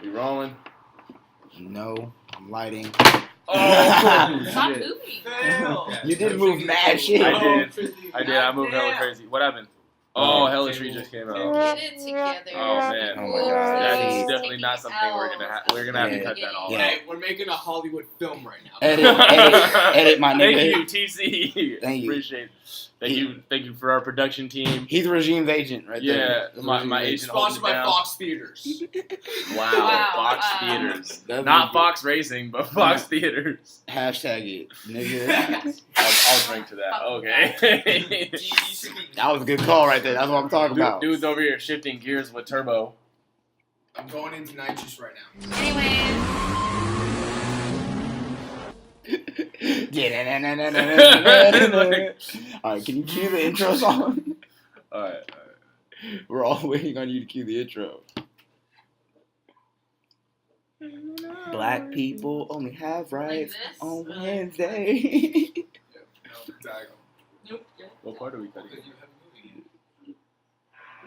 We rolling? No, I'm lighting. Oh, Stop shit. moving. You did move mad shit. I did. I moved hella crazy. What happened? Oh, hella tree just came out. Get it together. Oh man. Oh my God. That's He's definitely not something we're gonna have to cut that all Yeah. out. Hey, we're making a Hollywood film right now. Edit, my nigga. Thank you, TC. Thank you. Appreciate it. Thank you for our production team. He's Regime's agent right there. Yeah, my agent. Sponsored by Fox Theaters. Wow, Fox Theaters. Not Fox Racing, but Fox Theaters. Hashtag it, nigga. I'll drink to that. Okay. That was a good call right there. That's what I'm talking about. Dude's over here shifting gears with turbo. I'm going into nitrous right now. Alright, can you cue the intro song? Alright. We're all waiting on you to cue the intro. Black people only have rights on Wednesday. Nope. What part are we cutting?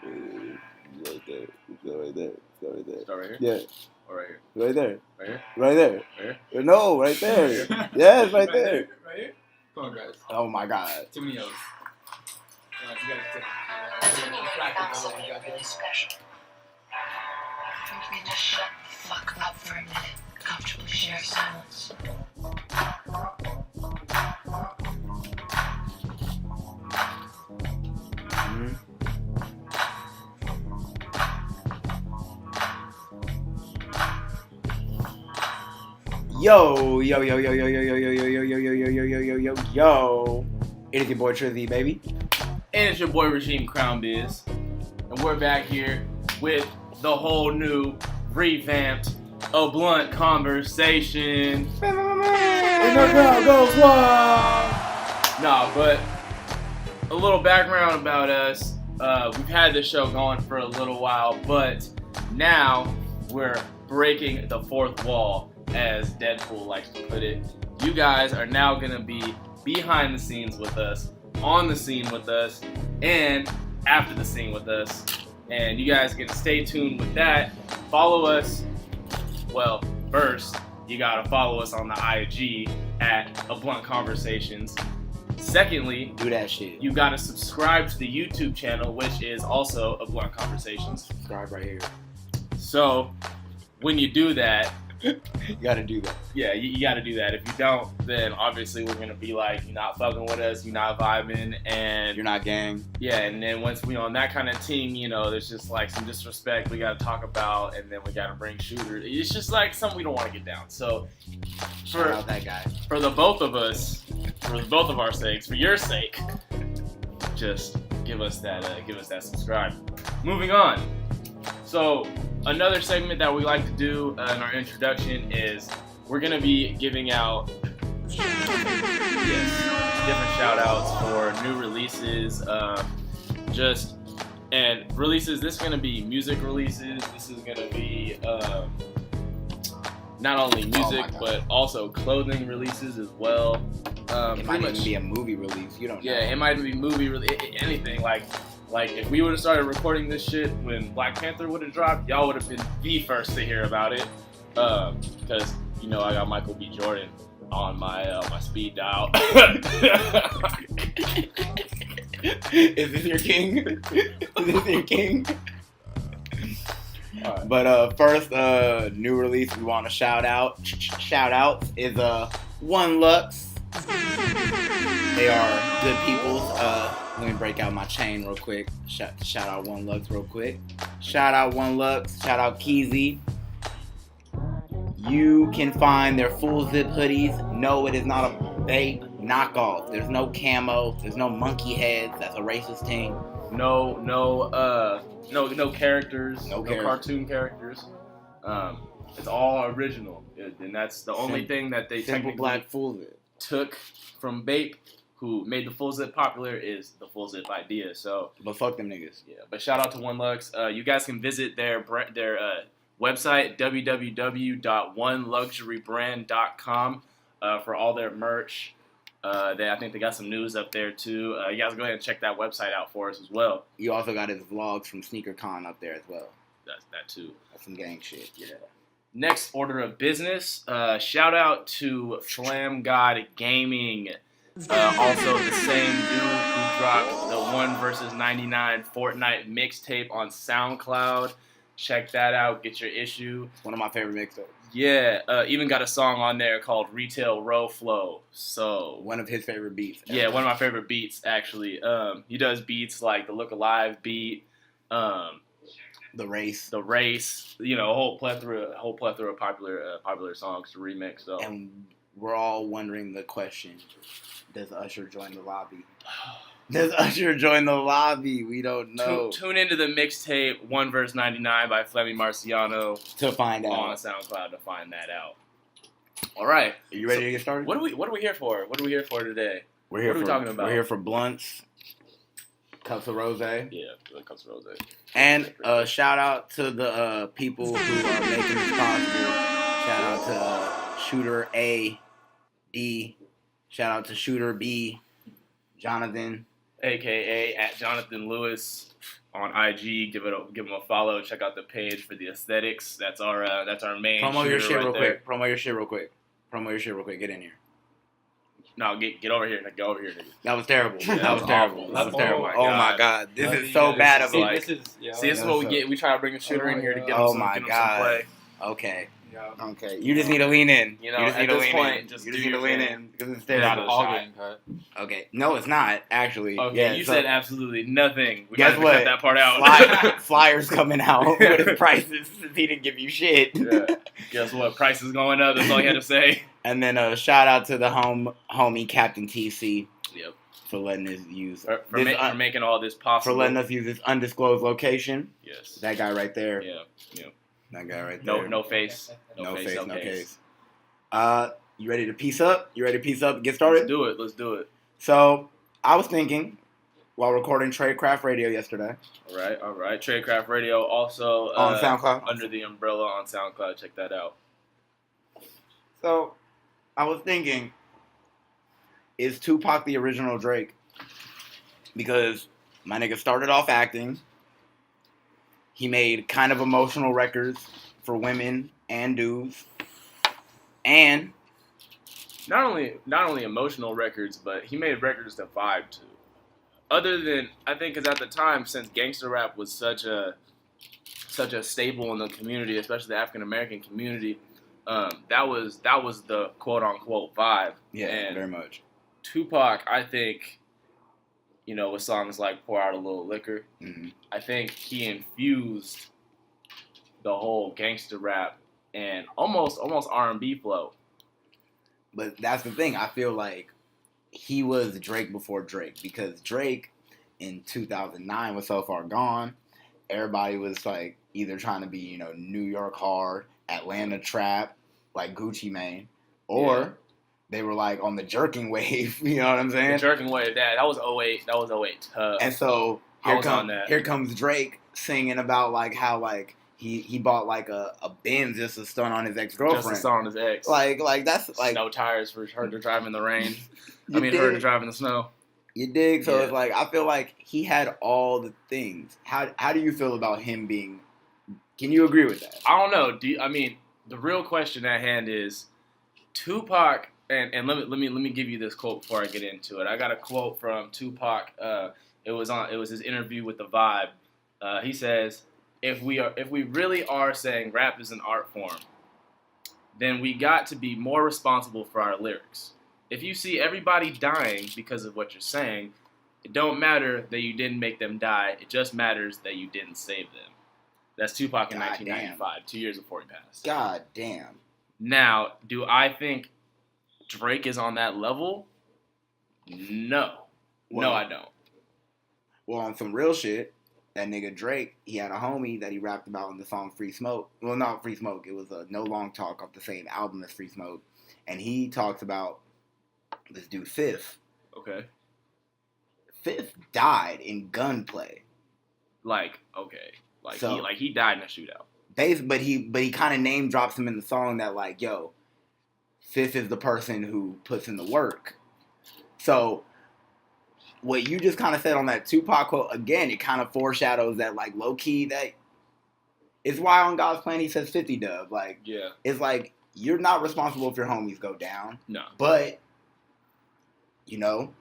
Right there. Go right there. Go right there. Start right here? Yeah. Or right here? Right there. Right here? Right there. Right here? No, right there. Yes, right there. Right here? Come on, guys. Oh my God. Too many O's. You Can we just shut the fuck up for a minute? Comfortably share silence. Yo. It is your boy Trizzy, baby. And it's your boy Regime Crown Biz. And we're back here with the whole new, revamped, A Blunt Conversation. Nah, but a little background about us. We've had this show going for a little while, but now we're breaking the fourth wall, as Deadpool likes to put it. You guys are now gonna be behind the scenes with us, on the scene with us, and after the scene with us. And you guys can stay tuned with that. Follow us. Well, first, you gotta follow us on the IG at A Blunt Conversations. Secondly, Do that shit. you gotta subscribe to the YouTube channel, which is also A Blunt Conversations. Subscribe right here. So, when you do that, You gotta do that. yeah, you gotta do that. If you don't, then obviously we're gonna be like, you're not fucking with us, you're not vibing, and You're not gang. yeah, and then once we on that kind of team, you know, there's just like some disrespect we gotta talk about, and then we gotta bring shooters. It's just like something we don't want to get down. So Shout out that guy. for the both of us, for both of our sakes, for your sake, just give us that subscribe. Moving on. So another segment that we like to do in our introduction is we're gonna be giving out different shout outs for new releases, releases. This is gonna be music releases. This is gonna be not only music but also clothing releases as well. It might even be a movie release. You don't know. Yeah, it might be movie anything like if we would have started recording this shit when Black Panther would have dropped, y'all would have been the first to hear about it. Because you know I got Michael B. Jordan on my speed dial. Is this your king? Is this your king? Alright. But first, new release we want to shout out. Shout out is One Lux. They are good people. Let me break out my chain real quick. Shout out One Lux real quick. Shout out One Lux. Shout out Keezy. You can find their full zip hoodies. No, it is not a fake knockoff. There's no camo. There's no monkey heads. That's a racist thing. No characters. No cartoon characters. It's all original, and that's the only thing that they Simple technically black full zip took from Bape, who made the full zip popular, is the full zip idea. So, But fuck them niggas. yeah. But shout out to One Lux. You guys can visit their website, www.oneluxurybrand.com, for all their merch. I think they got some news up there too. You guys go ahead and check that website out for us as well. You also got his vlogs from SneakerCon up there as well. That's that too. That's some gang shit. Yeah. Next order of business. Shout out to Flam God Gaming. Also, the same dude who dropped the 1 versus 99 Fortnite mixtape on SoundCloud. Check that out. Get your issue. One of my favorite mixtapes. Yeah, even got a song on there called Retail Row Flow. So one of his favorite beats. Yeah, one of my favorite beats actually. He does beats like the Look Alive beat, the race, you know, a whole plethora of popular songs to remix. So and we're all wondering the question: does Usher join the lobby? Does Usher join the lobby? We don't know. Tune into the mixtape 1 verse 99 by Flemmy Marciano to find out on SoundCloud to find that out. All right, are you ready to get started? What are we here for? What are we here for today? We're here what are we talking about? We're here for blunts, cups of rose. Yeah, cups of rose. And shout out to the people who are making this possible. Shout out to Shooter A, D. Shout out to Shooter B, Jonathan, AKA at Jonathan Lewis on IG. Give him a follow. Check out the page for the aesthetics. That's our main. Promo your shit right real there. quick. Promo your shit real quick. Get in here. No, get over here. Get over here, nigga. That was terrible. Yeah, that was terrible. That was terrible. Oh my God. This is so bad of like. a. This is what we get. We try to bring a shooter in here to get him some play. Okay. Yeah. Okay. You just need to lean in. You know, at this point, you just need to lean in because it's terrible. All getting cut. Okay. No, it's not actually. Okay. Yeah, you said absolutely nothing. We guess gotta what? cut that part out. Flyers coming out with his prices. He didn't give you shit. Yeah. Guess what? Price is going up. That's all you had to say. And then shout out to the homie Captain TC. Yep. For letting us use for making all this possible. For letting us use this undisclosed location. Yes. That guy right there. Yeah. That guy right there. No face. No case. You ready to piece up? Get started? Let's do it. So, I was thinking, while recording Tradecraft Radio yesterday. All right. Tradecraft Radio also on SoundCloud. Under the umbrella on SoundCloud. Check that out. So, I was thinking, is Tupac the original Drake? Because my nigga started off acting. He made kind of emotional records for women and dudes. And not only emotional records, but he made records to vibe to. Other than, I think, because at the time, since gangster rap was such a staple in the community, especially the African American community, that was the quote unquote vibe. Yeah, and very much. Tupac, I think, you know, with songs like Pour Out a Little Liquor, mm-hmm. I think he infused the whole gangster rap and almost R&B flow. But that's the thing. I feel like he was Drake before Drake, because Drake in 2009 was so far gone. Everybody was like either trying to be, you know, New York hard, Atlanta trap, like Gucci Mane, or they were like on the jerking wave. You know what I'm saying? The jerking wave. That was 08. That was 08 tough. And so here comes Drake singing about like how like he bought like a Benz just to stunt on his ex-girlfriend. Just to stunt on his ex. Like that's like snow tires for her to drive in the rain. Her to drive in the snow. You dig? So it's like, I feel like he had all the things. How do you feel about him being? Can you agree with that? I don't know. The real question at hand is Tupac. And let me give you this quote before I get into it. I got a quote from Tupac. It was his interview with The Vibe. He says, if we really are saying rap is an art form, then we got to be more responsible for our lyrics. If you see everybody dying because of what you're saying, it don't matter that you didn't make them die. It just matters that you didn't save them. That's Tupac in 1995, 2 years before he passed. God damn. Now, do I think Drake is on that level? No. No, I don't. Well, on some real shit, that nigga Drake, he had a homie that he rapped about in the song Free Smoke. Well, not Free Smoke. It was a No Long Talk off the same album as Free Smoke. And he talks about this dude Fifth. Okay. Fifth died in gunplay. He died in a shootout. But he kind of name drops him in the song that like, yo, Fifth is the person who puts in the work. So what you just kind of said on that Tupac quote, again, it kind of foreshadows that like low key that It's why on God's plan he says 50 dub. Like, Yeah. it's like, you're not responsible if your homies go down. No. But, you know,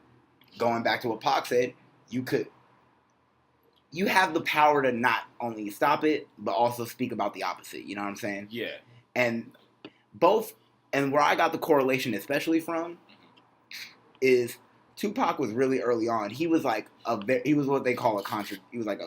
going back to what Pac said, you have the power to not only stop it, but also speak about the opposite. You know what I'm saying? Yeah. And where I got the correlation especially from is Tupac was really early on. He was like he was what they call he was like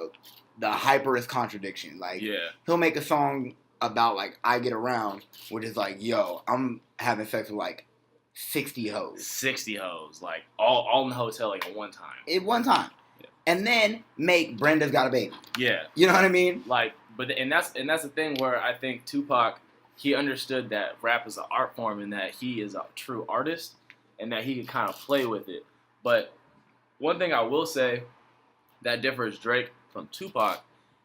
the hyperest contradiction. Like, Yeah. he'll make a song about like I Get Around, which is like, yo, I'm having sex with like 60 hoes. 60 hoes, like all in the hotel, like at one time. At one time. Yeah. And then make Brenda's Got a Baby. Yeah. You know what I mean? Like, and that's the thing where I think Tupac, he understood that rap is an art form and that he is a true artist and that he can kind of play with it. But one thing I will say that differs Drake from Tupac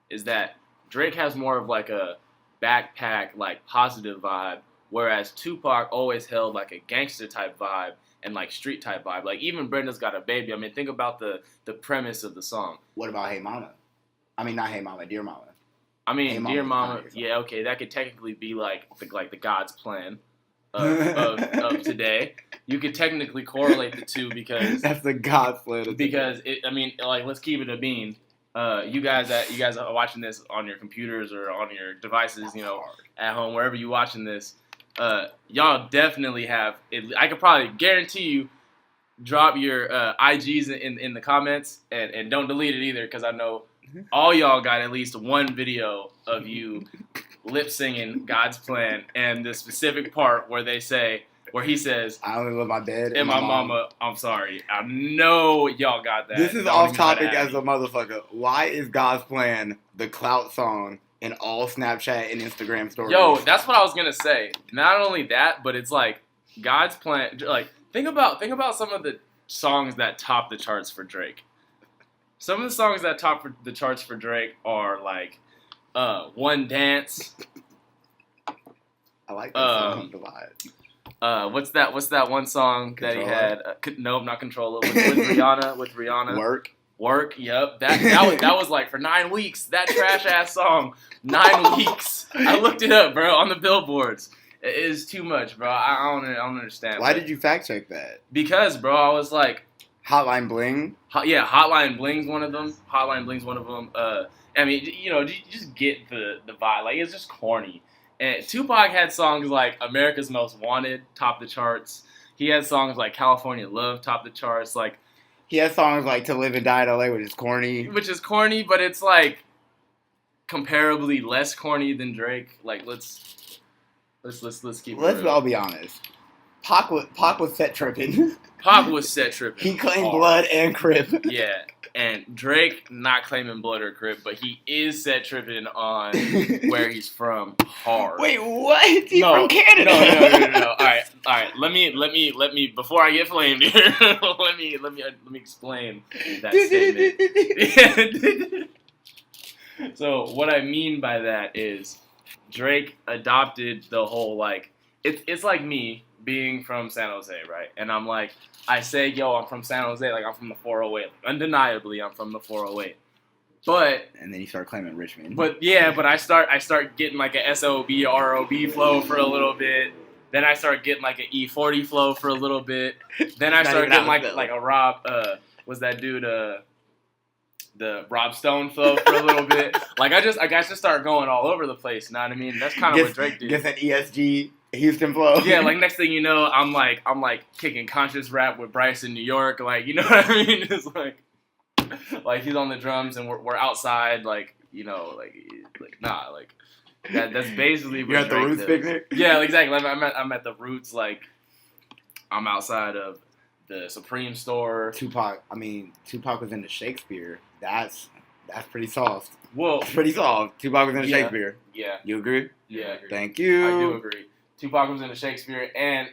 is that Drake has more of like a backpack, like positive vibe, whereas Tupac always held like a gangster type vibe and like street type vibe. Like even Brenda's Got a Baby. I mean, think about the premise of the song. What about Hey Mama? I mean, not Hey Mama, Dear Mama. I mean, Hey Dear Mama, Mama, yeah, okay, that could technically be like the God's plan of today. You could technically correlate the two because that's the God's plan. I mean, like let's keep it a bean. You guys are watching this on your computers or on your devices, you know, at home, wherever you're watching this. Y'all definitely have. I could probably guarantee you. Drop your IGs in the comments and don't delete it either because I know all y'all got at least one video of you lip singing God's Plan and the specific part where he says, I only love my bed and my mama, I'm sorry. I know y'all got that. This is off topic as a motherfucker. Why is God's Plan the clout song in all Snapchat and Instagram stories? Yo, that's what I was gonna say. Not only that, but it's like God's Plan. Like think about some of the songs that top the charts for Drake. Some of the songs that top the charts for Drake are like One Dance. I like that song a lot. What's that one song that he had? Nope, not Controller. With Rihanna. With Rihanna. Work. Yep. That was like for 9 weeks. That trash ass song. 9 weeks. I looked it up, bro, on the billboards. It is too much, bro. I don't understand. Why did you fact check that? Because, bro, I was like, Hotline Bling. Yeah, Hotline Bling's one of them. I mean, you know, you just get the vibe. Like, it's just corny. And Tupac had songs like America's Most Wanted top the charts. He had songs like California Love top the charts. Like, he has songs like To Live and Die in LA, which is corny. But it's like comparably less corny than Drake. Like, let's keep it real. Let's all be honest. Pac was set tripping. Pac was set tripping. He claimed blood and Crip. Yeah, and Drake not claiming blood or Crip, but he is set tripping on where he's from hard. Wait, what? He's from Canada. No. All right. Let me. Before I get flamed here, let me explain that statement. So what I mean by that is Drake adopted the whole like it's like me being from San Jose, right? And I'm like, I say, yo, I'm from San Jose, like I'm from the 408. Like, undeniably, I'm from the 408. But and then you start claiming Richmond. But I start getting like a SOB ROB flow for a little bit. Then I start getting like an E40 flow for a little bit. Then I start getting like a Rob was that dude the Rob Stone flow for a little bit. Like I just start going all over the place, you know what I mean? That's kind of what Drake did. Gets an ESG Houston flow. Yeah, like next thing you know, I'm like kicking conscious rap with Bryce in New York, like you know what I mean? It's like he's on the drums and we're outside, like you know, like that's basically what you're at the Drake Roots does. picnic. Yeah, exactly. I'm at the Roots, like I'm outside of the Supreme store. Tupac was into Shakespeare. That's pretty soft. Well, that's pretty soft. Tupac was into Shakespeare. Yeah. You agree? Yeah. Thank you. I do agree. Tupac was into Shakespeare and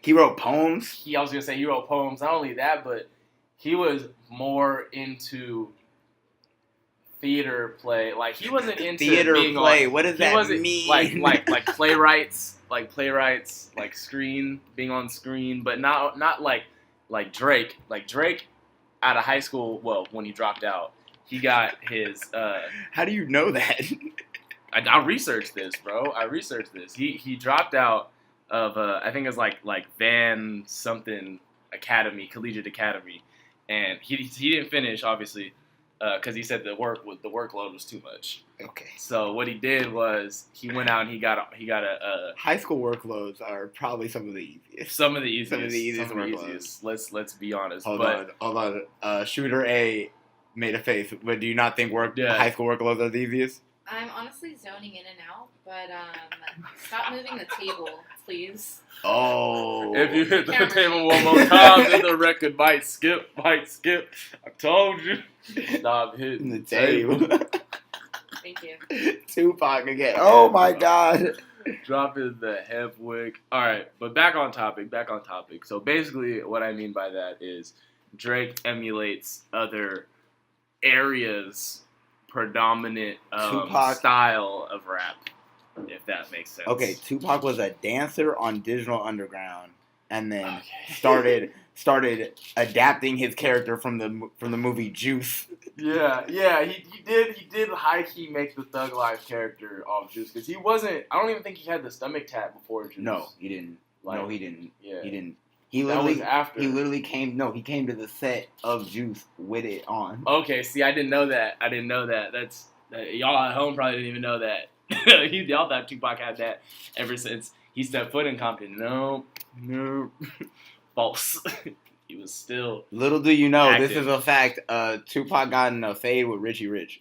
he wrote poems. I was gonna say he wrote poems. Not only that, but he was more into theater play. Like he wasn't into theater being play. On, what does that mean? Like playwrights, like screen, being on screen, but not like Drake. Like Drake, out of high school, well, when he dropped out, he got his. How do you know that? I researched this, bro. I researched this. He dropped out of I think it's like Van something Academy, Collegiate Academy, and he didn't finish obviously because he said the workload was too much. Okay. So what he did was he went out and he got a High school workloads are probably some of the easiest. some of the easiest workloads. Let's be honest. Hold on. Shooter A made a face, but do you not think high school workloads are the easiest? I'm honestly zoning in and out, but stop moving the table, please. Oh. If you hit the table one more time, then the record might skip. I told you. Stop hitting the table. Thank you. Tupac again. Oh my God. Dropping the hemp wig. All right, but back on topic. So basically, what I mean by that is Drake emulates other areas' predominant style of rap, if that makes sense. Okay, Tupac was a dancer on Digital Underground, and then started adapting his character from the movie Juice. Yeah, he did high key make the Thug Life character off Juice because he wasn't. I don't even think he had the stomach tap before Juice. No, he didn't. No, he didn't. Yeah. He didn't. That was after. He literally came. No, he came to the set of Juice with it on. Okay, see, I didn't know that. That's y'all at home probably didn't even know that. Y'all thought Tupac had that ever since he stepped foot in Compton. No, false. He was still. Little do you know, active. This is a fact. Tupac got in a fade with Richie Rich.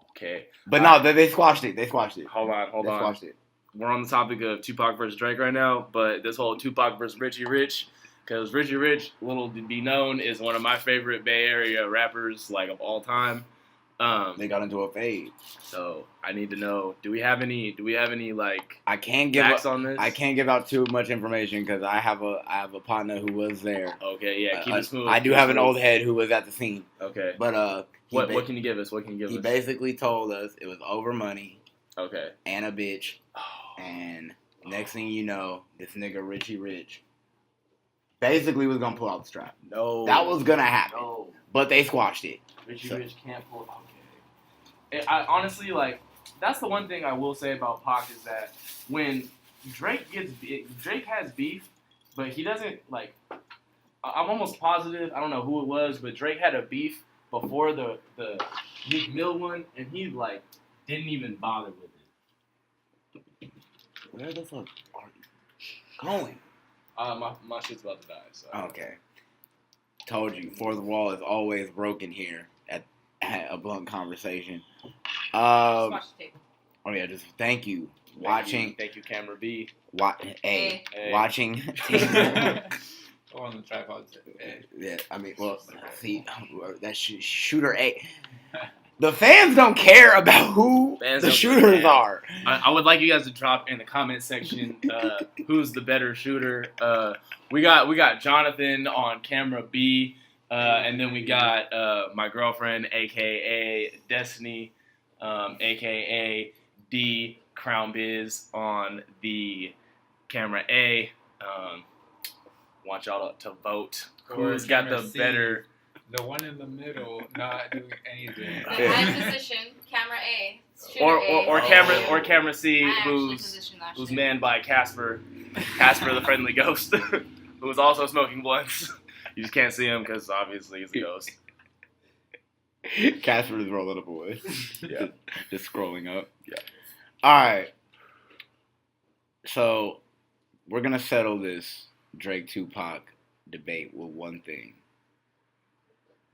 Okay, but they squashed it. Hold on. Squashed it. We're on the topic of Tupac versus Drake right now, but this whole Tupac versus Richie Rich, because Richie Rich, little to be known, is one of my favorite Bay Area rappers like of all time. They got into a fade. So I need to know: do we have any like? I can't give facts on this. I can't give out too much information because I have a partner who was there. Okay, yeah, keep it smooth. I do have an old head who was at the scene. Okay, but what can you give us? He basically told us it was over money. Okay, and a bitch. And next thing you know, this nigga Richie Rich basically was gonna pull out the strap. No, that was gonna happen. No, but they squashed it. Rich can't pull. Okay, I honestly like. That's the one thing I will say about Pac is that when Drake has beef, but he doesn't like. I'm almost positive. I don't know who it was, but Drake had a beef before the Meek Mill one, and he like didn't even bother with it. Where the fuck are you going? My shit's about to die. So. Okay. Told you, fourth wall is always broken here at a blunt conversation. Watch the table. Oh yeah, just thank you. Thank you, camera B. Hey. Watching. On the tripod. Yeah, I mean, well, see, that shooter A. The fans don't care about who the shooters are. I would like you guys to drop in the comment section who's the better shooter. We got Jonathan on camera B, and then we got my girlfriend, aka Destiny, aka D Crown Biz on the camera A. Want y'all to vote. Who's got the better? The one in the middle, not doing anything. I'm position, camera A. Or camera C, who's manned by Casper the friendly ghost, who is also smoking blunts. You just can't see him because obviously he's a ghost. Casper is rolling up a wood. Yeah, just scrolling up. Yeah. All right. So we're gonna settle this Drake Tupac debate with one thing.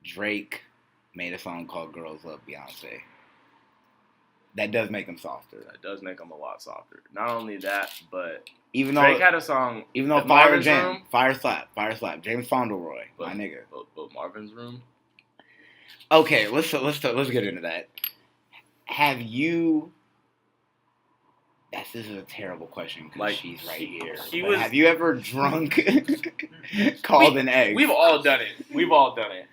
Drake made a song called Girls Love Beyonce. That does make him softer. That does make him a lot softer. Not only that, but even Drake had a song. Even though Fire Slap, James Fauntleroy, my nigga. But Marvin's Room. Okay, let's get into that. Have you? This is a terrible question because she's right here. Have you ever drunk called an egg? We've all done it.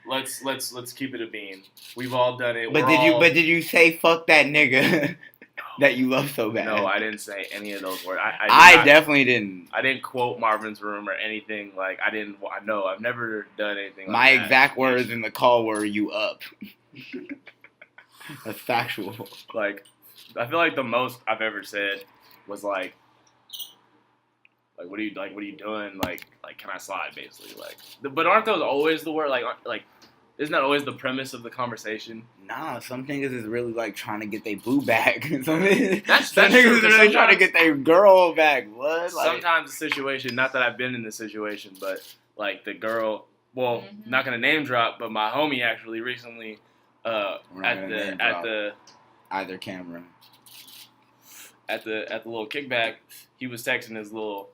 Let's keep it a bean. We've all done it. But did you say fuck that nigga that you love so bad? No, I didn't say any of those words. I definitely didn't. I didn't quote Marvin's Room or anything like I didn't. No, I've never done anything like My that. exact words in the call were "you up." That's factual. Like. I feel like the most I've ever said was like what are you doing? Like can I slide? Basically, like. But aren't those always the word? Like isn't that always the premise of the conversation? Nah, some niggas is really like trying to get their boo back. some That's niggas true, is 'cause really trying to sometimes- get their girl back. What? Like, Sometimes the situation, not that I've been in this situation, but like the girl, well, not gonna name drop, but my homie actually recently, we're not at gonna the name at drop the either camera. at the little kickback, he was texting his little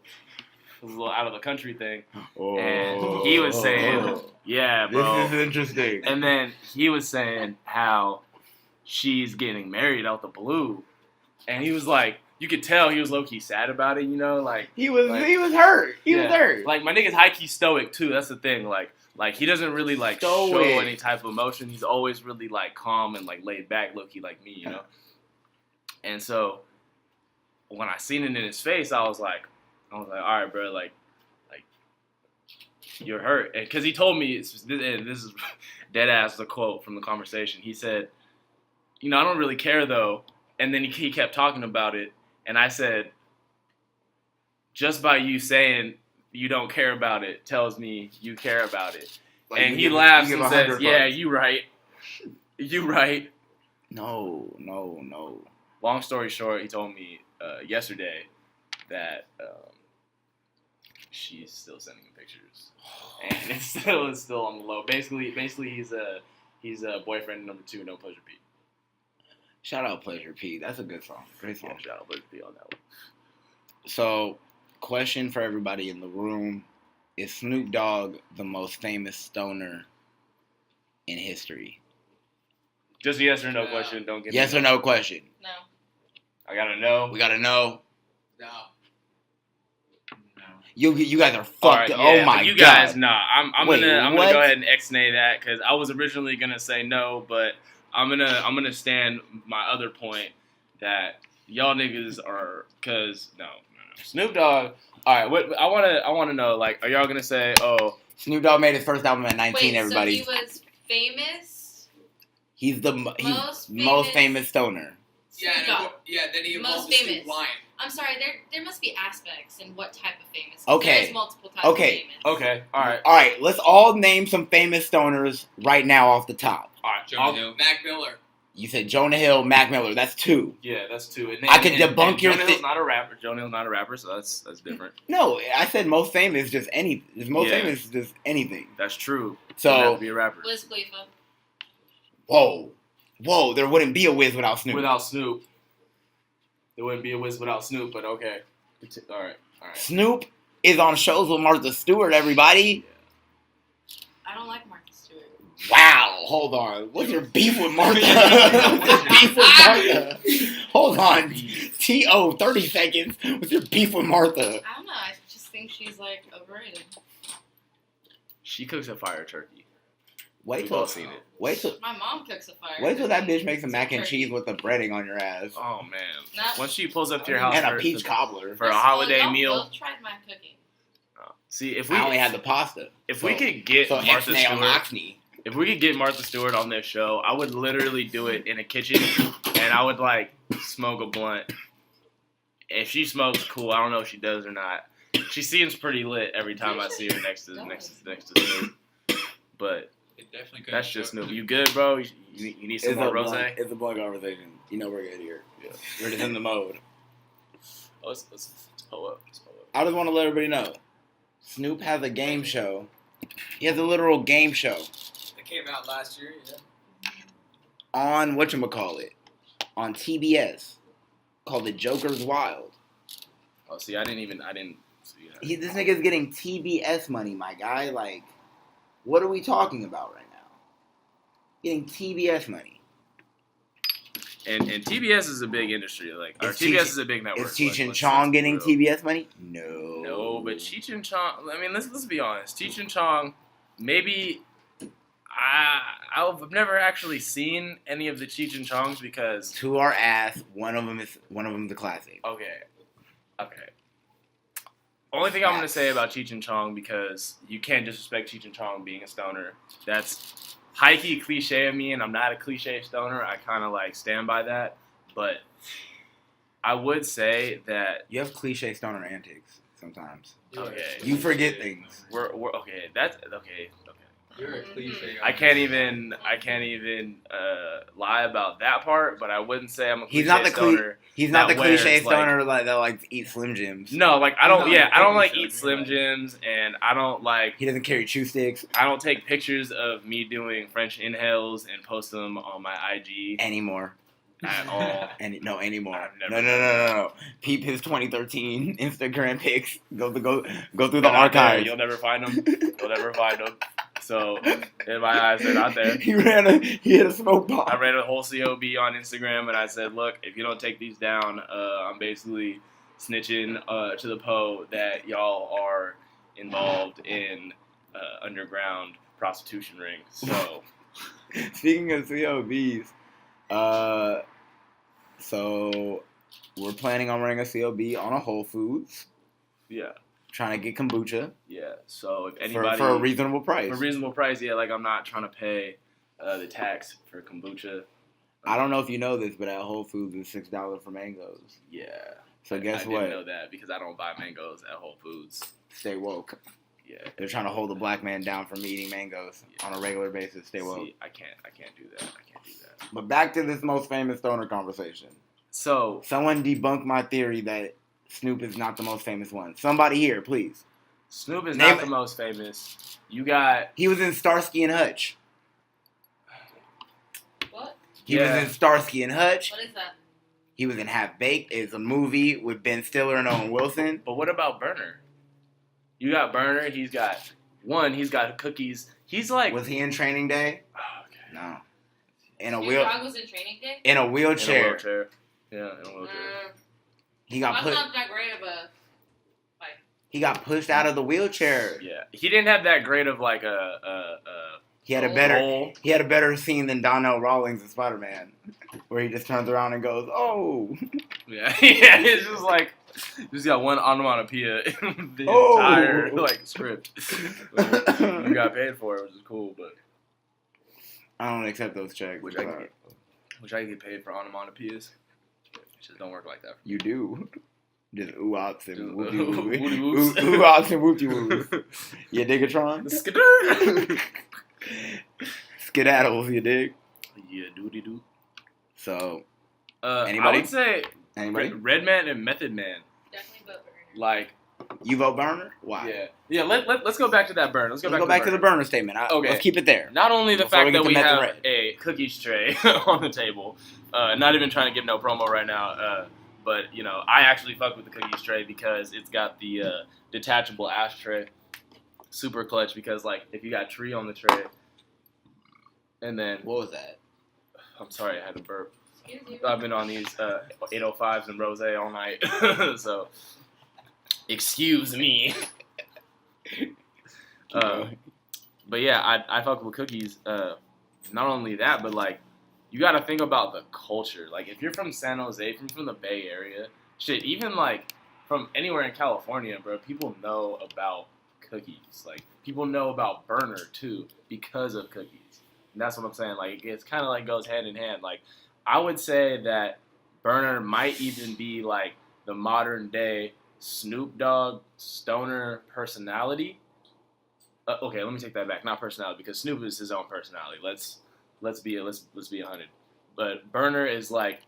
out of the country thing, and he was saying, "Yeah, bro." This is interesting. And then he was saying how she's getting married out the blue, and he was like, you could tell he was low key sad about it, you know, like he was like- hurt. He was hurt. Like my nigga's high key stoic too. That's the thing. Like he doesn't really like show Stoic. any type of emotion. He's always really like calm and like laid back, low key like me, you know. And so when I seen it in his face, I was like, all right, bro, like you're hurt, because he told me, and this is dead ass the quote from the conversation. He said, I don't really care though. And then he kept talking about it, and I said, just by you saying you don't care about it tells me you care about it. Like, and you he give- laughs you give and 100 says, yeah, bucks. you right. You right. No. Long story short, he told me yesterday that she's still sending him pictures, and it's still on the low. Basically, he's a boyfriend number 2, no Pleasure P. Shout out Pleasure P. That's a good song. Great song. Yeah, shout out Pleasure P on that one. So, question for everybody in the room: is Snoop Dogg the most famous stoner in history? Just a yes or no question. Don't get Yes me or no question. No. I gotta know. We gotta know. No. You guys are fucked. All right, up. yeah, Oh my but you god. guys, nah. I'm Wait, gonna what? go ahead and ex-nay that, because I was originally gonna say no, but I'm gonna stand my other point that y'all niggas are, because no. Snoop Dogg. All right, what I wanna know, like, are y'all gonna say, oh, Snoop Dogg made his first album at 19. Wait, everybody. so he was famous? He's the most famous stoner. Snoop Dogg. Then he Most evolved to Snoop famous. Lion. I'm sorry, there must be aspects in what type of famous. Okay. There's multiple types Okay. of famous. okay, all right, All right, let's all name some famous stoners right now off the top. all right, Jonah Hill. Mac Miller. You said Jonah Hill, Mac Miller. That's 2. yeah, that's 2. And, I could debunk your Jonah thi- Hill's not a rapper. Jonah Hill's not a rapper, so that's different. No, I said most famous, just any. Most Yeah. famous, just anything. That's true. Don't have So, to be a rapper. Wiz Khalifa. whoa, there wouldn't be a Wiz without Snoop. Without Snoop, there wouldn't be a Wiz without Snoop. But okay, all right. Snoop is on shows with Martha Stewart. Everybody. I don't like Martha Stewart. Wow, hold on. What's your beef with Martha? What's your beef with Martha? Hold on. T.O. 30 seconds. What's your beef with Martha? I don't know. I just think she's like overrated. She cooks a fire turkey. Wait We've till all seen it. My mom cooks a fire. Wait till that turkey. bitch makes some It's mac and turkey. cheese with the breading on your ass. Oh man! Not- Once she pulls up to your house And a for- peach cobbler. for a Well, holiday y'all meal. both tried my cooking. See, if we I only had the pasta. if we could get So Martha X-nay on Stewart, Oxney. if we could get Martha Stewart on this show, I would literally do it in a kitchen, and I would like smoke a blunt. If she smokes, cool. I don't know if she does or not. She seems pretty lit every time I see her next to Snoop. But It definitely could. that's just Snoop. You good, bro? You need some more rose? It's a blunt conversation. You know we're good here. Yeah. We're just in the mode. Oh, let's pull up. I just want to let everybody know. Snoop has a game show. He has a literal game show That came out last year. Yeah. on whatchamacallit, on TBS, called The Joker's Wild. Oh, see, I didn't see that. This nigga's getting TBS money, my guy. Like, what are we talking about right now? Getting TBS money. And TBS is a big industry. Like, or Is TBS Cheech- is a big network. Is Cheech like, and let's Chong be getting real. TBS money? No. No, but Cheech and Chong. I mean, let's be honest. Cheech and Chong, maybe. I've never actually seen any of the Cheech and Chongs because. To our ass, one of them's a classic. Okay. Only thing I'm gonna say about Cheech and Chong, because you can't disrespect Cheech and Chong being a stoner. That's high key cliche of me, and I'm not a cliche stoner. I kind of like stand by that. But I would say that You have cliche stoner antics sometimes. okay, You forget things. we're okay. That's okay. You're a cliche. I can't even lie about that part, but I wouldn't say I'm a cliche He's not the stoner. He's not the that wears, cliche like- stoner like that like eats Slim Jims. No, like I don't. He's not Yeah, like I don't cookie like stoner, eat Slim like- Jims, and I don't like. He doesn't carry chew sticks I don't take pictures of me doing French inhales and post them on my IG anymore. at all. Anymore. I've No. never Peep his 2013 Instagram pics. Go through the They're not there. archives. You'll never find them. You'll never find them. So in my eyes, they're not there. He hit a smoke bomb. I ran a whole COB on Instagram, and I said, "Look, if you don't take these down, I'm basically snitching to the Po that y'all are involved in underground prostitution ring." So Speaking of COBs, so we're planning on running a COB on a Whole Foods, yeah, trying to get kombucha yeah. So if anybody for a reasonable price. for a reasonable price, yeah, like I'm not trying to pay the tax for kombucha. I don't know if you know this, but at Whole Foods it's $6 for mangoes. Yeah. So guess I what? didn't know that because I don't buy mangoes at Whole Foods. Stay woke. Yeah. They're trying to hold the black man down from eating mangoes on a regular basis. Stay woke. See, I can't do that. I can't do that. But back to this most famous stoner conversation. So Someone debunk my theory that Snoop is not the most famous one. Somebody here, please. Snoop is Name not it. the most famous. You got He was in Starsky and Hutch. What? He Yeah. was in Starsky and Hutch. What is that? He was in Half Baked. It's a movie with Ben Stiller and Owen Wilson. but what about Burner? You got Burner, he's got cookies. He's like Was he in Training Day? oh, okay. No. In a Snoop Dogg was in Training Day? in a In a wheelchair. wheelchair. Yeah, in a wheelchair. He got That's put. not that great of a. He got pushed out of the wheelchair. Yeah. He didn't have that great of like a He had a better. role. He had a better scene than Donnell Rawlings in Spider-Man, where he just turns around and goes, "Oh." Yeah, yeah, it's just like just got one onomatopoeia in the Oh. entire like script. Like, you got paid for it, which is cool, but I don't accept those checks. Which I get paid for onomatopoeias. It just don't work like that. You do. Just ooh-ops and Just, whoopty woody woo. whoops. Ooh-ops and whoopty woos. You Digatron? Skidoo. Skedaddles, you dig? Yeah, doody doo. So, I Anybody? would say anybody? Redman and Method Man. Definitely vote Burner. Like, You vote burner? Why? yeah. Let's go back to that burn. Let's go back to the burner statement. Okay. Let's keep it there. Not only the Before we fact get that to we Meth and have Red. a cookies tray on the table, not even trying to give no promo right now, but you know, I actually fuck with the cookies tray because it's got the detachable ashtray, super clutch. Because like, if you got tree on the tray, and then What was that? I'm sorry, I had to burp. Excuse you. I've been on these 805s and rosé all night, so excuse me. But yeah, I fuck with cookies. Not only that, but like, you got to think about the culture. Like, if you're from San Jose, if you're from the Bay Area, shit, even like from anywhere in California, bro, people know about cookies. Like, people know about Burner too because of cookies. And that's what I'm saying. Like, it's kind of like goes hand in hand. Like, I would say that Burner might even be like the modern day Snoop Dogg stoner personality. Okay, let me take that back. Not personality, because Snoop is his own personality. Let's be 100. But Burner is like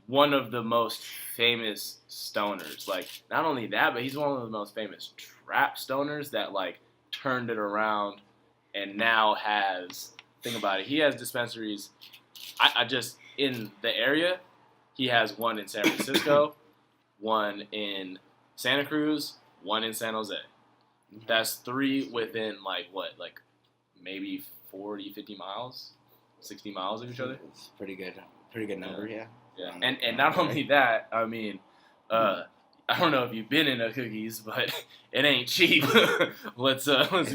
one of the most famous stoners. Like, not only that, but he's one of the most famous trap stoners that like turned it around and now has. Think about it. He has dispensaries. I just in the area. He has one in San Francisco, one in Santa Cruz, one in San Jose. That's 3 within, like, what? Like, maybe 40, 50 miles? 60 miles of each other? It's pretty good. Pretty good number, yeah. Yeah. And not only that, I mean, I don't know if you've been into cookies, but it ain't cheap. let's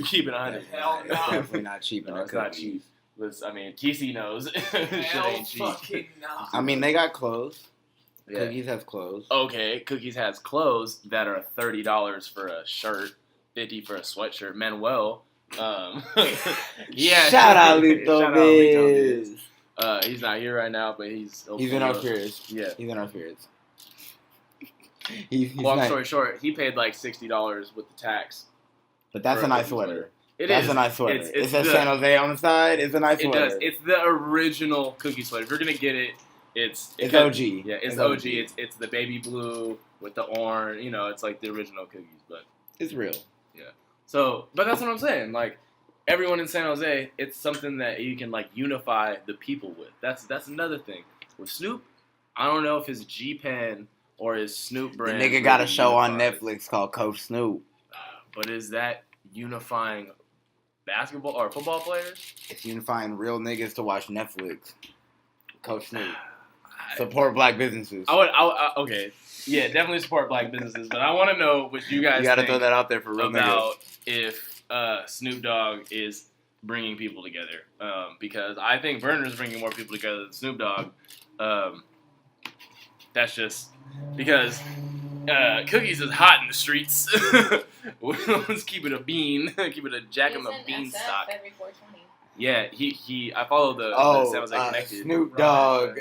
keep it 100. Hell It's no. definitely not cheap in No, a it's not cookie. cheap. I mean, TC knows. Shit Hell ain't cheap. fucking no. I mean, they got clothes. Yeah. Cookies has clothes. Okay, Cookies has clothes that are $30 for a shirt, $50 for a sweatshirt. Manuel, yeah. Shout out Lito Shout out Lito Biz. He's not here right now, but He's in our spirits. Yeah. He's in our spirits. He's Long nice. story short, he paid like $60 with the tax. But that's for a nice cookie sweater. It That's is. a nice sweater. It's It says the- San Jose on the side. It's a nice It sweater. does. It's the original cookie sweater. If you're gonna get it, it's OG. Yeah, it's OG. It's the baby blue with the orange. You know, it's like the original cookies. But It's real. so, but that's what I'm saying. Like everyone in San Jose, it's something that you can like unify the people with. That's another thing with Snoop. I don't know if his G Pen or his Snoop The brand. nigga got a really show on unifies. Netflix called Coach Snoop. But is that unifying basketball or football players? It's unifying real niggas to watch Netflix. Coach Snoop. Support black businesses. Okay. Yeah, definitely support black businesses. But I want to know what you guys You gotta think throw that out there for real about if Snoop Dogg is bringing people together. Because I think Burner's bringing more people together than Snoop Dogg. That's just because Cookies is hot in the streets. Let's keep it a bean. Keep it a Jack and the Beanstalk. Every 420. Yeah, he. I follow the niggas. San Jose Connected. Snoop Dogg.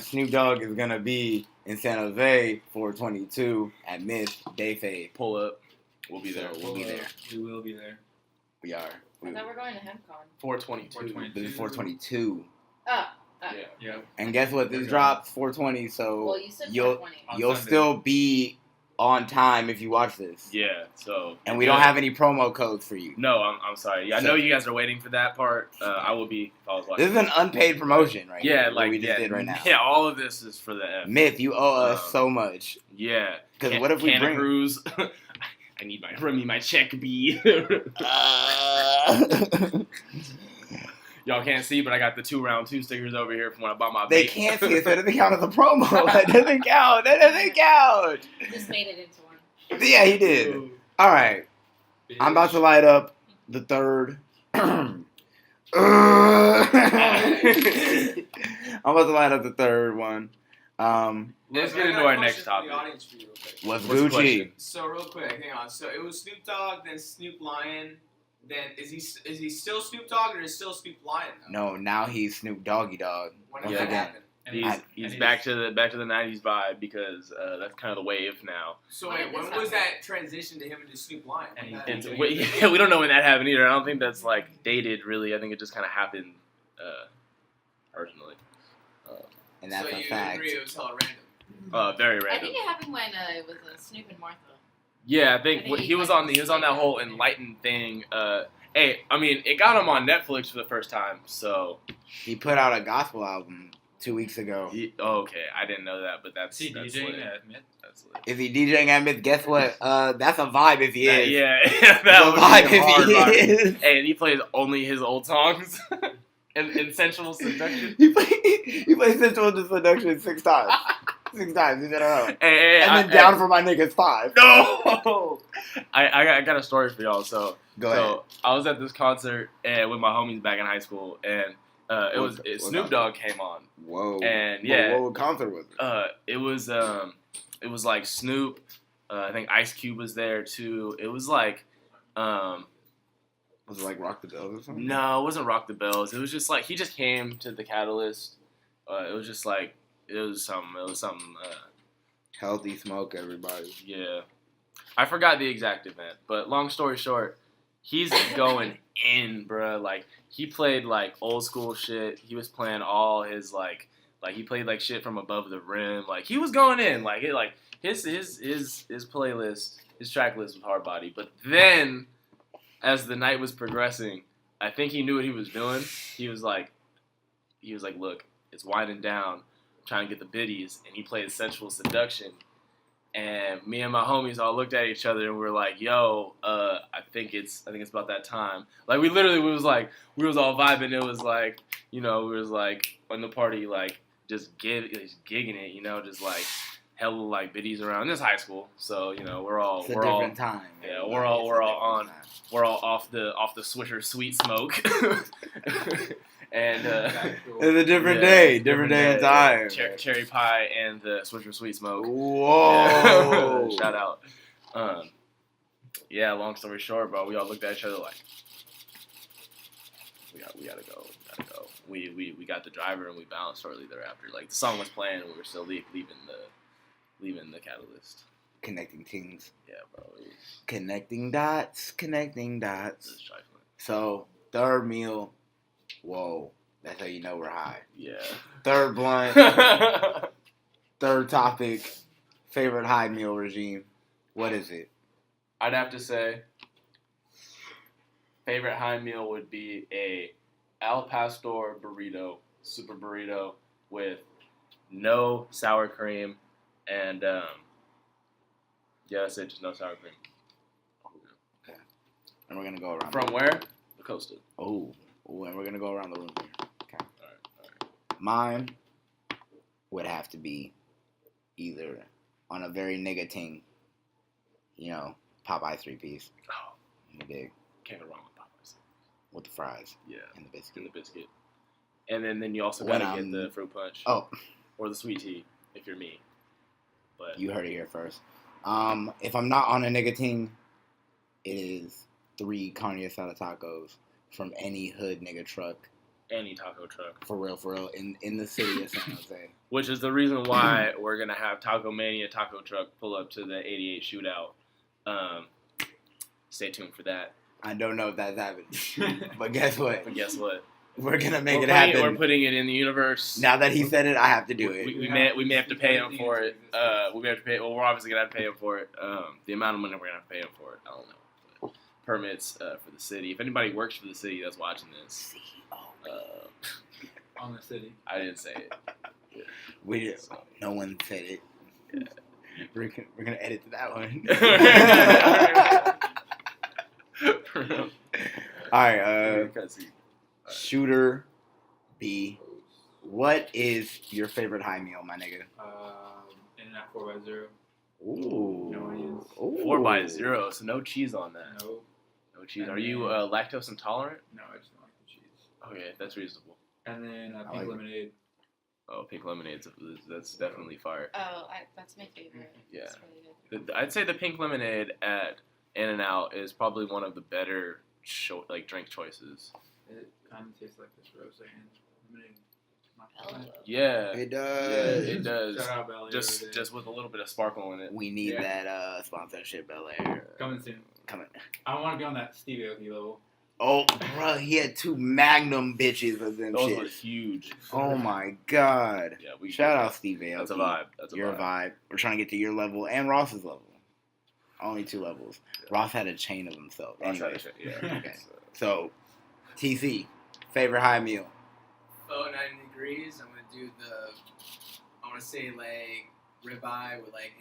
Snoop Dogg is gonna be in San Jose 422 at Myth Day Fade. Pull up. We'll be there. We'll be there. We will be there. We are. I thought we're going to HempCon. 422. This is 422. Oh. Yeah. And guess what? This drops 420, so Well, you said you'll 420. you'll Sunday. still be on time if you watch this. Yeah. So. And we don't have any promo codes for you. No, I'm sorry. Yeah, I know you guys are waiting for that part. I will be if I was watching. This is an unpaid promotion, right? Yeah, here, what like we just did right now. Yeah, all of this is for the F. Myth, you owe us so much. Yeah. Because what if we Canna bring? Cruz? I need my check B. Y'all can't see, but I got the 2 round 2 stickers over here from when I bought my. They vape. can't see it, so it doesn't count as a promo. That doesn't count. That doesn't count. Just made it into one. Yeah, he did. All right, I'm about to light up the third. I'm about to light up the third one. Let's get into our next topic. What's What's the Gucci? question? So real quick, hang on. So it was Snoop Dogg, then Snoop Lion. Then is he still Snoop Dogg or is still Snoop Lion though? No, now he's Snoop Doggy Dog. When Yeah. did that Again. happen? He's back to the 90s vibe because that's kind of the wave now. So When wait, did when this was happen? that transition to him into Snoop Lion? And When he's that- We don't know when that happened either. I don't think that's like dated really. I think it just kind of happened personally. And that's so a you fact. agree it was hella random. Very I random. think it happened when it was Snoop and Martha. Yeah, I think I think he was on that whole enlightened thing. Hey, I mean, it got him on Netflix for the first time. So He put out a gospel album 2 weeks ago. okay, I didn't know that, but that's Is he that's DJing lit. at Myth? That's lit. Is he DJing at Myth? Guess what? That's a vibe if he is. Yeah, It's that a would vibe be a hard if he vibe. is. Hey, and he plays only his old songs. and Sensual Seduction. He played Central Seduction 6 times. 6 times. He said, "Oh." Hey, And then Down for My Niggas 5. No! I got a story for y'all. So Go ahead. So I was at this concert with my homies back in high school, and What Snoop Dogg came on, Whoa. and yeah, What concert was it? it was like Snoop. I think Ice Cube was there too. It was like Was it like Rock the Bells or something? no, it wasn't Rock the Bells. It was just like he just came to the Catalyst. It was just like it was something. Healthy smoke, everybody. Yeah. I forgot the exact event, but long story short, he's going in, bruh. Like, he played, like, old school shit. He was playing all his, like he played, like, shit from above the rim. Like, he was going in. Like, his playlist, his track list was hard body. But then, as the night was progressing, I think he knew what he was doing. He was like, look, it's winding down. I'm trying to get the biddies. And he played Sensual Seduction. And me and my homies all looked at each other and we were like, "Yo, I think it's about that time." Like we was all vibing. It was like, we was like on the party, like just gigging it, just like hella like biddies around. This high school, so we're all It's a different time. yeah, everybody. we're all It's a different time. we're all off the Swisher Sweet Smoke. And It's a different yeah, day. Different day and time. Cherry pie and the Swisher Sweet Smoke. Whoa. Yeah. Shout out. Yeah, long story short, bro, we all looked at each other like, we gotta go. we got the driver and we bounced shortly thereafter. Like the song was playing, and we were still leaving the catalyst. Connecting teams. Yeah, bro. It was Connecting dots. Connecting dots. trifling. So, third meal. Whoa. That's how you know we're high. Yeah. Third blunt. Third topic. Favorite high meal regime. What is it? I'd have to say favorite high meal would be a al pastor burrito, super burrito with no sour cream and that's it, just no sour cream. Okay. And we're gonna go around. From where? The Costa. Oh, and we're gonna go around the room here. Okay. All right. Mine would have to be either on a very nigga ting, Popeye 3-piece. Oh, In the big. can't go wrong with Popeyes. With the fries. Yeah. And the biscuit. And the biscuit. And then you also When gotta get the fruit punch. Oh, Or the sweet tea, if you're me. But you heard it here first. If I'm not on a nigga ting, it is 3 carne asada tacos from any hood nigga truck. any taco truck. For real, in the city of San Jose. Which is the reason why we're gonna have Taco Mania taco truck pull up to the 88 shootout. Stay tuned for that. I don't know if that's happening. But guess what? But guess what? We're going to make We're it happen. We're putting it in the universe. Now that he said it, I have to do it. We may have to pay him for it. We may have to pay. Well, we're obviously gonna have to pay him for it. The amount of money we're gonna have to pay him for it, I don't know. But permits for the city. If anybody works for the city that's watching this, On the city. I didn't say it. No one said it. Yeah. We're gonna edit to that one. All right. Shooter B. What is your favorite high meal, my nigga? In-N-Out 4x0. Ooh. No onions. Ooh. 4x0, so no cheese on that. No. No cheese. And Are you then- lactose intolerant? No, I just don't like the cheese. Okay, that's reasonable. And then I pink like it. lemonade. Oh, pink lemonade's that's definitely fire. Oh, that's my favorite. Yeah. It's really good. I'd say the pink lemonade at In-N-Out is probably one of the better drink choices. It kind of tastes like this rose and lemonade. Hello. Yeah, It yeah, does. it does. Shout out Bel Air. Just with a little bit of sparkle in it. We need Yeah. that sponsorship, Bel Air. Coming soon. Coming. I want to be on that Steve Aoki level. Oh, bro, he had 2 Magnum bitches of them Those were shit. huge. Oh my god. Yeah, we Shout out Steve Aoki. That's a vibe. That's a Your vibe. vibe. We're trying to get to your level and Ross's level. Only 2 levels. Yeah. Ross had a chain of himself. Ross had Anyway, a shit, yeah. Okay. So, TC, favorite high meal. Oh, 90 degrees. I'm gonna do I want to say like ribeye with like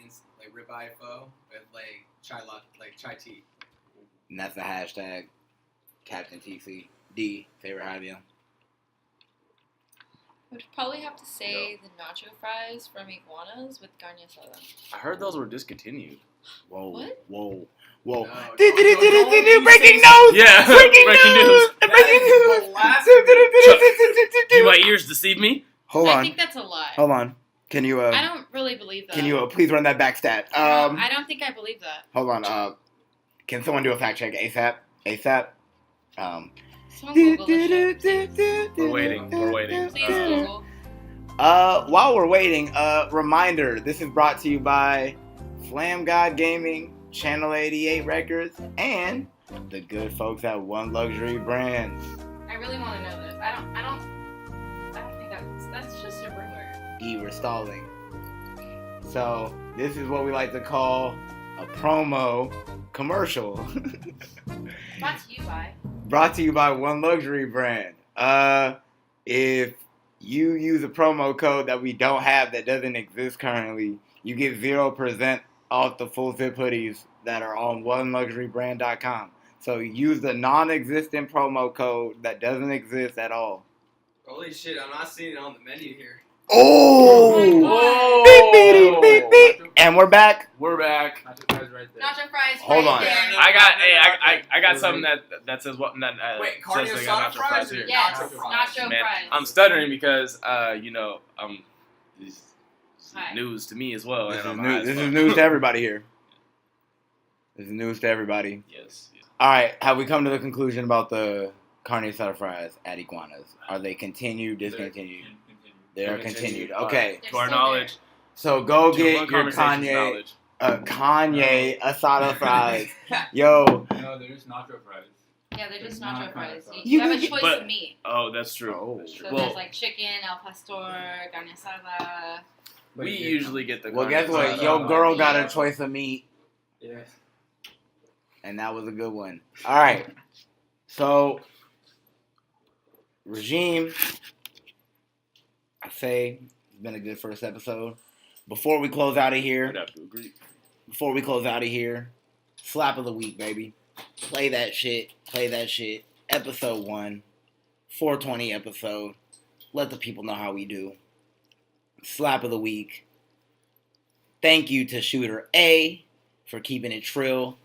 ribeye pho with like chai tea. And that's the hashtag. Captain TC. D, favorite high meal. I would probably have to say the nacho fries from Iguanas with carne asada. I heard those were discontinued. Whoa. What? Whoa. No, Breaking don't news! Yeah, Breaking breaking news! news. Breaking news! Do my ears deceive me? Hold I on. think that's a lie. Hold on. Can you I don't really believe that. can you please run that back stat? No, I don't think I believe that. Hold on. Can someone do a fact check ASAP? ASAP. Someone Google this shit. We're waiting. Please Google. While we're waiting, reminder: this is brought to you by Slam God Gaming, Channel 88 Records, and the good folks at One Luxury Brands. I really want to know this. I don't think that's just a rumor. We're stalling. So this is what we like to call a promo commercial. Brought to you by. Brought to you by One Luxury Brand. If you use a promo code that we don't have that doesn't exist currently, you get 0% off the full zip hoodies that are on oneluxurybrand.com. So use the non-existent promo code that doesn't exist at all. Holy shit! I'm not seeing it on the menu here. Oh! Oh Beep, beep, beep, beep, beep. And we're back. We're back. Nacho fries right there. Nacho fries. Hold right on. there. I got something that says what that Wait, carne says they got asada nacho fries or here. Yes, nacho fries? nacho Man, fries. I'm stuttering because this is Hi. news to me as well. This and is I'm news. high as This fuck. is news to everybody here. This is news to everybody. Yes. All right, have we come to the conclusion about the carne asada fries at Iguanas. Are they continued, discontinued? They are continued. Continued. Okay. They're To our still knowledge. So go to get Blunt your Conversations Kanye, knowledge. Kanye asada fries. Yo, No, there's nacho fries. Yeah, they're just Not nacho kind of fries. fries. You have You a can choice but- of meat. Oh, that's true. Oh. That's true. So Well, there's like chicken, al pastor, carne asada. we usually get the. well, carne guess what? asada. Your girl got a choice of meat, Yeah. and that was a good one. All right. So, Regime, I say it's been a good first episode. Before we close out of I'd here, have to agree. slap of the week, baby. Play that shit. Episode 1, 420 episode. Let the people know how we do. Slap of the week. Thank you to Shooter A for keeping it trill.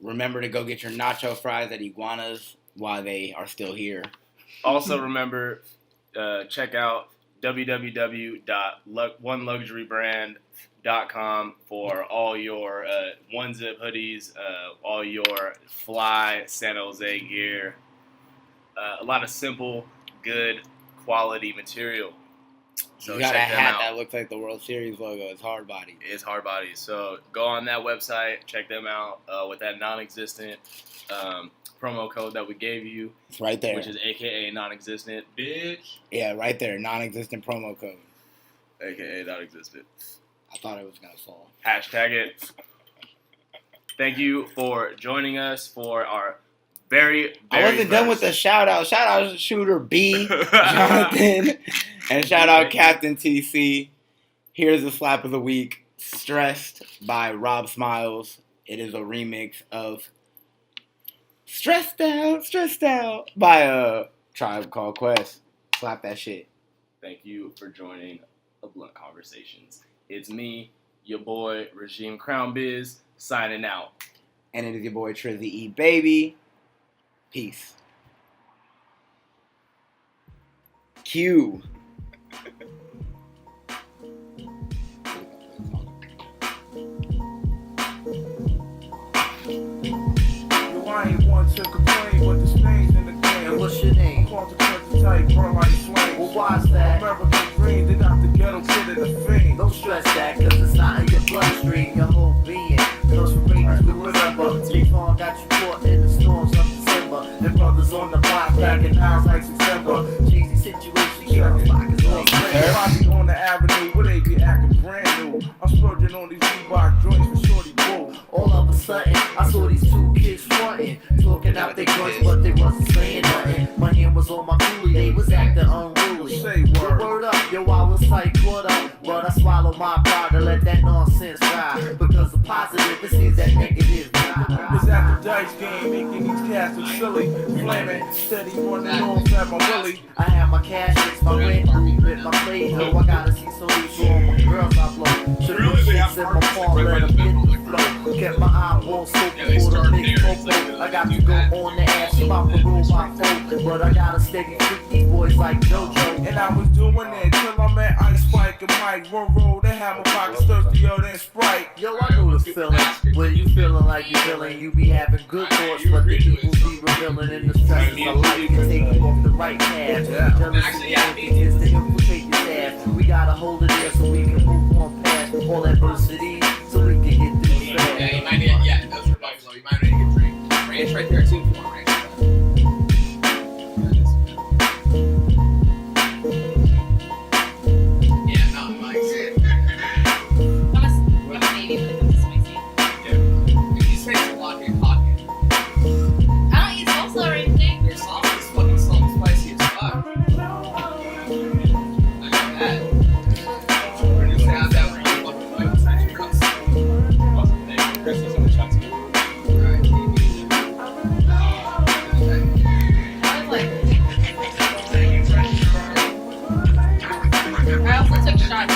Remember to go get your nacho fries at Iguanas while they are still here. Also, remember, check out www.oneluxurybrand.com for all your one-zip hoodies, all your fly San Jose gear. A lot of simple, good, quality material. So You got a check them hat out. that looks like the World Series logo. It's hard body. It's hard body. So go on that website, check them out with that non-existent promo code that we gave you, It's right there. which is AKA non-existent, bitch. Yeah, right there. Non-existent promo code. AKA non-existent. I thought it was going to fall. Hashtag it. Thank you for joining us for our very I wasn't done with the shout out. Shout out to Shooter B, Jonathan, and shout out Captain TC. Here's the slap of the week. Stressed by Rob Smiles. It is a remix of Stressed Out by a Tribe Called Quest. Slap that shit. Thank you for joining the Blunt Conversations. It's me, your boy Regime Crown Biz, signing out. And it is your boy Trizzy E Baby. Peace. Q. I ain't one to complain, but the stains in the game. And what's your name? Consequences type, burn like flames. Well, why's that? American dream, they got the ghetto kid in the fiend. Don't stress that, cause it's not in your bloodstream, your whole being. Those raiders will remember. State Farm got you caught in the storms of December. And brothers on the block packing pounds like September. Cheesy situation, sheriff's pockets all clear. Everybody on the avenue, where they be acting brand new. I'm splurging on these Reebok joints for shorty boo. All of a sudden, I saw these two kids frontin', talking out their guns, but they wasn't saying nothing. My hand was on my coolie, they was acting unruly. Say Yo, word. word up, yo, I was like, what up? But I swallowed my pride to let that nonsense ride. Because the positive, it seems that negative Was at the dice game, making these cats look silly. Flaming, steady running off at my willy. I have my cash, it's my rent, with my plate, yo, I gotta see so these so all my girls I blow. Should put shits in my palm, let them hit the flow. Kept my eyeballs open for the big popo. I got to go on the ass, my parole, my foe. But I gotta steady freak these boys like JoJo. And I was doing it till I met Ice Spike and Mike. One roll, they had my pockets thirstier than Sprite. Yo, I know the feeling. When you feeling like you feeling, you be having good thoughts, but the evil be revealing in the stresses of life can take you off the right path. Jealousy and envy is to infiltrate your staff. We gotta hold it there so we can move on past all adversity, so we can get through Yeah, you fast. might need, yeah, those are buffalo. You might need to get drink. Ranch right there too if you want ranch. Yeah, not Mike's. I'm a baby when it comes to spicy. If you say it's a lot in your pocket, I don't eat salsa or anything. your sauce is fucking salt and spicy as fuck. I know that. We're gonna say out that when you fucking like besides your crust. Right. I was like, I also took shots.